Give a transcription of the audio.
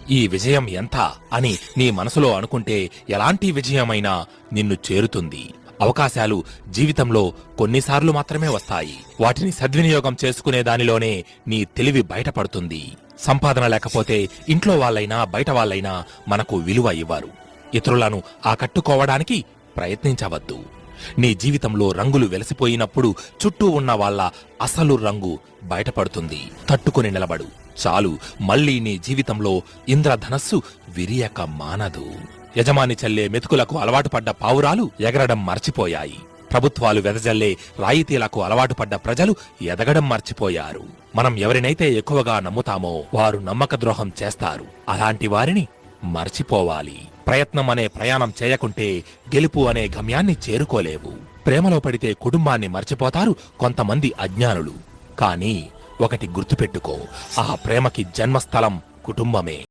ఈ విజయం ఎంత అని నీ మనసులో అనుకుంటే ఎలాంటి విజయమైనా నిన్ను చేరుతుంది. అవకాశాలు జీవితంలో కొన్నిసార్లు మాత్రమే వస్తాయి. వాటిని సద్వినియోగం చేసుకునే దానిలోనే నీ తెలివి బయటపడుతుంది. సంపాదన లేకపోతే ఇంట్లో వాళ్ళైనా బయట వాళ్ళైనా మనకు విలువ ఇవ్వరు. ఇతరులను ఆకట్టుకోవడానికి ప్రయత్నించవద్దు. నీ జీవితంలో రంగులు వెలసిపోయినప్పుడు చుట్టూ ఉన్న వాళ్ళ అసలు రంగు బయటపడుతుంది. తట్టుకుని నిలబడు చాలు. మళ్లీ నీ జీవితంలో ఇంద్రధనస్సు విరియక మానదు. యజమాని చల్లే మెతుకులకు అలవాటు పడ్డ పావురాలు ఎగరడం మర్చిపోయాయి. ప్రభుత్వాలు వెదజల్లే రాయితీలకు అలవాటు పడ్డ ప్రజలు ఎదగడం మర్చిపోయారు. మనం ఎవరినైతే ఎక్కువగా నమ్ముతామో వారు నమ్మక ద్రోహం చేస్తారు. అలాంటి వారిని మర్చిపోవాలి. ప్రయత్నం అనే ప్రయాణం చేయకుంటే గెలుపు అనే గమ్యాన్ని చేరుకోలేవు. ప్రేమలో పడితే కుటుంబాన్ని మర్చిపోతారు కొంతమంది అజ్ఞానులు. కానీ ఒకటి గుర్తుపెట్టుకో, ఆ ప్రేమకి జన్మస్థలం కుటుంబమే.